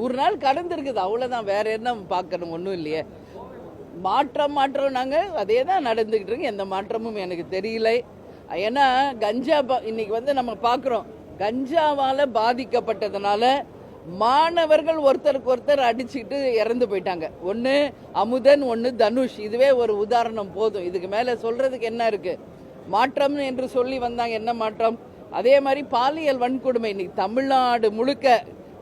100 நாள் கடந்திருக்குது, அவ்வளோதான். வேற என்ன பார்க்கணும்? ஒன்றும் இல்லையே. மாற்றம் நாங்கள் அதே தான் நடந்துக்கிட்டு இருக்கு. எந்த மாற்றமும் எனக்கு தெரியல. ஏன்னா கஞ்சா இன்னைக்கு வந்து நம்ம பார்க்குறோம், கஞ்சாவால் பாதிக்கப்பட்டதுனால மாணவர்கள் ஒருத்தருக்கு ஒருத்தர் அடிச்சுக்கிட்டு இறந்து போயிட்டாங்க. ஒன்று அமுதன், ஒன்று தனுஷ். இதுவே ஒரு உதாரணம் போதும். இதுக்கு மேலே சொல்றதுக்கு என்ன இருக்கு? மாற்றம் என்று சொல்லி வந்தாங்க, என்ன மாற்றம்? அதே மாதிரி பாலியல் வன்கொடுமை இன்னைக்கு தமிழ்நாடு முழுக்க,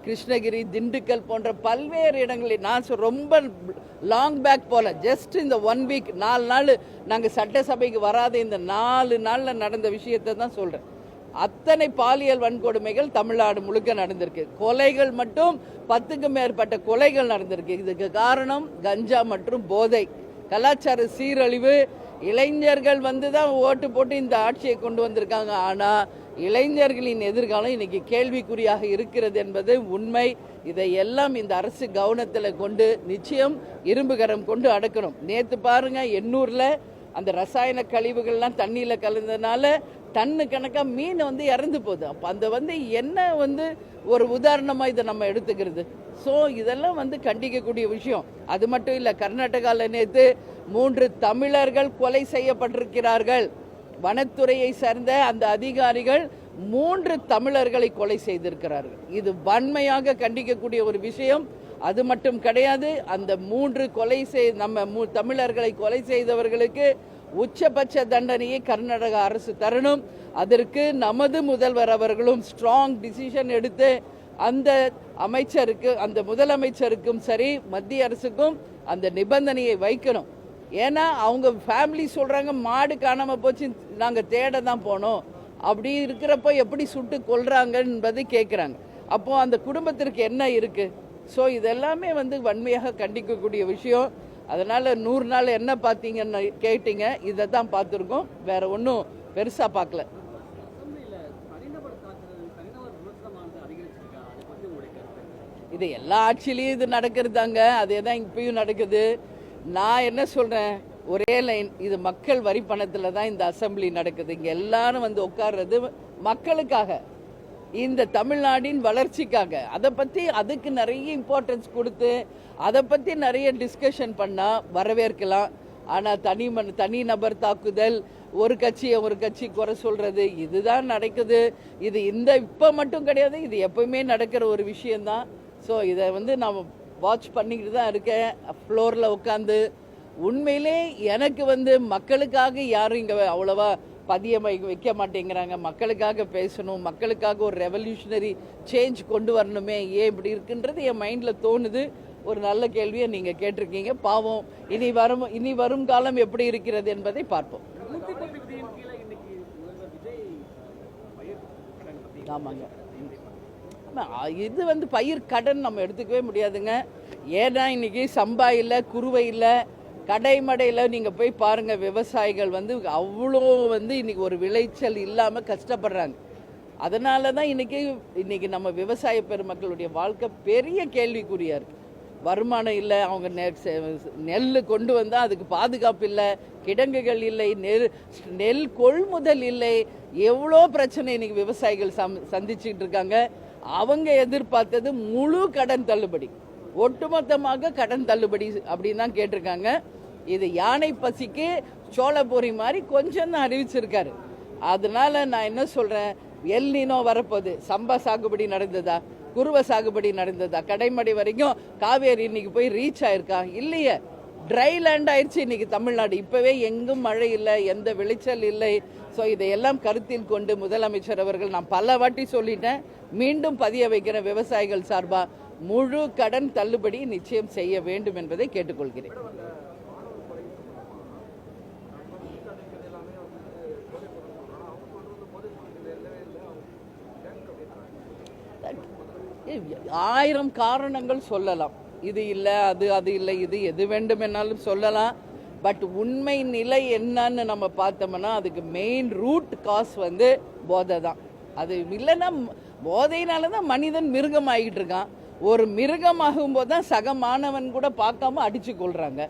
கிருஷ்ணகிரி, திண்டுக்கல் போன்ற பல்வேறு இடங்களில், நான் ரொம்ப லாங் பேக் போல, ஜஸ்ட் இந்த 1 வீக் 4 நாள் நாங்கள் சட்டசபைக்கு வராத இந்த 4 நாளில் நடந்த விஷயத்தை தான் சொல்கிறேன். அத்தனை பாலியல் வன்கொடுமைகள் தமிழ்நாடு முழுக்க நடந்திருக்கு. கொலைகள் மட்டும் 10க்கும் மேற்பட்ட கொலைகள் நடந்திருக்கு. இதுக்கு காரணம் கஞ்சா மற்றும் போதை, கலாச்சார சீரழிவு. இளைஞர்கள் வந்து தான் ஓட்டு போட்டு இந்த ஆட்சியை கொண்டு வந்திருக்காங்க. ஆனால் இளைஞர்களின் எதிர்காலம் இன்னைக்கு கேள்விக்குறியாக இருக்கிறது என்பது உண்மை. இதையெல்லாம் இந்த அரசு கவனத்தில் கொண்டு நிச்சயம் இரும்புகரம் கொண்டு அடக்கணும். நேற்று பாருங்க, எண்ணூரில் அந்த ரசாயன கழிவுகள்லாம் தண்ணியில் கலந்ததுனால டன்னு கணக்காக மீன் வந்து இறந்து போகுது. அப்போ அந்த வந்து என்ன வந்து ஒரு உதாரணமாக இதை நம்ம எடுத்துக்கிறது? ஸோ இதெல்லாம் வந்து கண்டிக்கக்கூடிய விஷயம். அது மட்டும் இல்லை, கர்நாடகாவில் நேற்று 3 தமிழர்கள் கொலை செய்யப்பட்டிருக்கிறார்கள். வனத்துறையை சேர்ந்த அந்த அதிகாரிகள் 3 தமிழர்களை கொலை செய்திருக்கிறார்கள். இது வன்மையாக கண்டிக்கக்கூடிய ஒரு விஷயம். அது மட்டும் கிடையாது, அந்த 3 கொலை நம்ம தமிழர்களை கொலை செய்தவர்களுக்கு உச்சபட்ச தண்டனையை கர்நாடக அரசு தரணும். அதற்கு நமது முதல்வர் அவர்களும் ஸ்ட்ராங் டிசிஷன் எடுத்து அந்த அமைச்சருக்கு, அந்த முதலமைச்சருக்கும் சரி மத்திய அரசுக்கும் அந்த நிபந்தனையை வைக்கணும். ஏன்னா அவங்க ஃபேமிலி சொல்றாங்க, மாடு காணாம போச்சு, நாங்கள் தேட தான் போனோம். அப்படி இருக்கிறப்போ எப்படி சுட்டு கொல்றாங்க என்பது கேட்குறாங்க. அப்போ அந்த குடும்பத்திற்கு என்ன இருக்கு? ஸோ இதெல்லாமே வந்து வன்மையாக கண்டிக்கக்கூடிய விஷயம். அதனால 100 நாள் என்ன பார்த்தீங்கன்னு கேட்டீங்க, இதை தான் பார்த்துருக்கோம். வேற ஒன்றும் பெருசாக பார்க்கல. இது எல்லா ஆட்சியிலையும் இது நடக்கிறது தாங்க, அதே தான் இப்பயும் நடக்குது. நான் என்ன சொல்றேன், ஒரே லைன், இது மக்கள் வரி பணத்தில் தான் இந்த அசம்பிளி நடக்குது. இங்கே எல்லாரும் வந்து உட்கார்றது மக்களுக்காக, இந்த தமிழ்நாட்டின் வளர்ச்சிக்காக. அதை பற்றி அதுக்கு நிறைய இம்பார்ட்டன்ஸ் கொடுத்து அதை பற்றி நிறைய டிஸ்கஷன் பண்ணால் வரவேற்கலாம். ஆனால் தனி நபர் தாக்குதல், ஒரு கட்சி குறை சொல்றது, இதுதான் நடக்குது. இது இப்போ மட்டும் கிடையாது, இது எப்பவுமே நடக்கிற ஒரு விஷயம்தான். ஸோ இதை வந்து நான் வாட்ச் பண்ணிக்கிட்டு தான் இருக்கேன் ஃப்ளோரில் உட்காந்து. உண்மையிலே எனக்கு வந்து மக்களுக்காக யாரும் இங்கே அவ்வளோவா பதியம் வைக்க மாட்டேங்கிறாங்க. மக்களுக்காக பேசணும், மக்களுக்காக ஒரு ரெவல்யூஷனரி சேஞ்ச் கொண்டு வரணுமே, ஏன் இப்படி இருக்குன்றது என் மைண்டில் தோணுது. ஒரு நல்ல கேள்வியை நீங்கள் கேட்டிருக்கீங்க. பாவம், இனி வரும் காலம் எப்படி இருக்கிறது என்பதை பார்ப்போம். ஆமாங்க, இது வந்து பயிர் கடன் நம்ம எடுத்துக்கவே முடியாதுங்க. ஏன்னா இன்னைக்கு சம்பா இல்லை, குருவை இல்லை, கடைமடையில் நீங்கள் போய் பாருங்கள், விவசாயிகள் வந்து அவ்வளோ வந்து இன்னைக்கு ஒரு விளைச்சல் இல்லாமல் கஷ்டப்படுறாங்க. அதனால தான் இன்னைக்கு நம்ம விவசாய பெருமக்களுடைய வாழ்க்கை பெரிய கேள்விக்குறியாக இருக்குது. வருமானம் இல்லை, அவங்க நெல் கொண்டு வந்தால் அதுக்கு பாதுகாப்பு இல்லை, கிடங்குகள் இல்லை, நெல் கொள்முதல் இல்லை, எவ்வளோ பிரச்சனை இன்னைக்கு விவசாயிகள் சந்திச்சுக்கிட்டு இருக்காங்க. அவங்க எதிர்பார்த்தது முழு கடன் தள்ளுபடி, ஒட்டுமொத்தமாக கடன் தள்ளுபடி அப்படின்னு தான் கேட்டிருக்காங்க. இது யானை பசிக்கு சோளப்பொரி மாதிரி கொஞ்சம் தான் அறிவிச்சிருக்காரு. அதனால நான் என்ன சொல்றேன், எல் நீனோ வரப்போகுது. சம்பா சாகுபடி நடந்ததா, குருவை சாகுபடி நடந்ததா? கடைமடை வரைக்கும் காவேரி இன்னைக்கு போய் ரீச் ஆயிருக்கா? இல்லையே, ட்ரை லேண்ட் ஆயிடுச்சு இன்னைக்கு தமிழ்நாடு. இப்பவே எங்கும் மழை இல்லை, எந்த விளைச்சல் இல்லை. ஸோ இதையெல்லாம் கருத்தில் கொண்டு முதலமைச்சர் அவர்கள், நான் பல வாட்டி சொல்லிட்டேன், மீண்டும் பதிய வைக்கிற விவசாயிகள் சார்பா முழு கடன் தள்ளுபடி நிச்சயம் செய்ய வேண்டும் என்பதை கேட்டுக்கொள்கிறேன். ஆயிரம் காரணங்கள் சொல்லலாம். இது இல்லை, அது இல்லை, இது எது வேண்டுமென்னாலும் சொல்லலாம். பட் உண்மை நிலை என்னன்னு நம்ம பார்த்தோம்னா அதுக்கு மெயின் ரூட் காஸ் வந்து போதை தான். அது இல்லைன்னா போதையினால தான் மனிதன் மிருகம் ஆகிட்டு இருக்கான். ஒரு மிருகமாகும் போது தான் சக மாணவன் கூட பார்க்காம அடிச்சு கொள்றாங்க.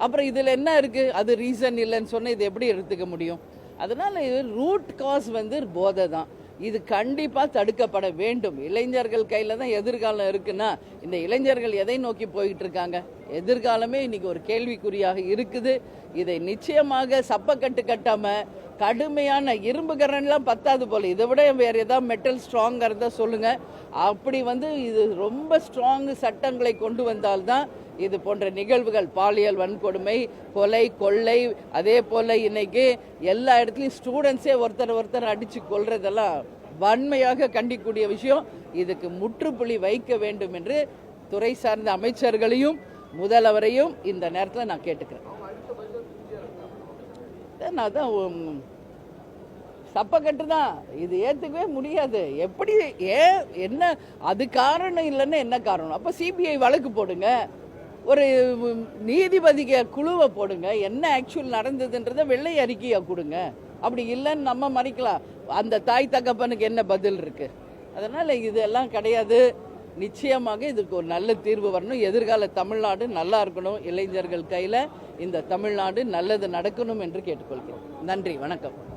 அப்புறம் இதில் என்ன இருக்கு? அது ரீசன் இல்லைன்னு சொன்னால் இது எப்படி எடுத்துக்க முடியும்? அதனால ரூட் காஸ் வந்து போதை தான். இது கண்டிப்பாக தடுக்கப்பட வேண்டும். இளைஞர்கள் கையில் தான் எதிர்காலம் இருக்குன்னா இந்த இளைஞர்கள் எதை நோக்கி போயிட்டு இருக்காங்க? எதிர்காலமே இன்னைக்கு ஒரு கேள்விக்குறியாக இருக்குது. இதை நிச்சயமாக சப்பக்கட்டு கட்டாமல் கடுமையான இரும்பு கரண்ட்லாம் பத்தாது போல, இதை விட வேறு ஏதாவது மெட்டல் ஸ்ட்ராங்காக இருந்தால் சொல்லுங்கள். அப்படி இது ரொம்ப ஸ்ட்ராங் சட்டங்களை கொண்டு வந்தால்தான் இது போன்ற நிகழ்வுகள், பாலியல் வன்கொடுமை, கொலை, கொள்ளை, அதே போல் இன்னைக்கு எல்லா இடத்துலையும் ஸ்டூடெண்ட்ஸே ஒருத்தர் அடித்து கொள்றதெல்லாம் வன்மையாக கண்டிக்கக்கூடிய விஷயம். இதுக்கு முற்றுப்புள்ளி வைக்க வேண்டும் என்று துறை சார்ந்த அமைச்சர்களையும் முதல்வரையும் இந்த நேரத்தில் நான் கேட்டுக்கிறேன். நான் தான் சப்பக்கட்டு தான், இது ஏற்றுக்கவே முடியாது. எப்படி என்ன அது காரணம் இல்லைன்னு என்ன காரணம்? அப்போ சிபிஐ வழக்கு போடுங்க, ஒரு நீதிபதிக்கு குழுவை போடுங்க, என்ன ஆக்சுவல் நடந்ததுன்றதை வெள்ளை அறிக்கையாக கொடுங்க. அப்படி இல்லைன்னு நம்ம மறைக்கலாம். அந்த தாய் தகப்பனுக்கு என்ன பதில் இருக்கு? அதனால் இதெல்லாம் கிடையாது. நிச்சயமாக இதுக்கு ஒரு நல்ல தீர்வு வரணும். எதிர்கால தமிழ்நாடு நல்லா இருக்கணும். இளைஞர்கள் கையில் இந்த தமிழ்நாடு நல்லது நடக்கணும் என்று கேட்டுக்கொள்கிறேன். நன்றி, வணக்கம்.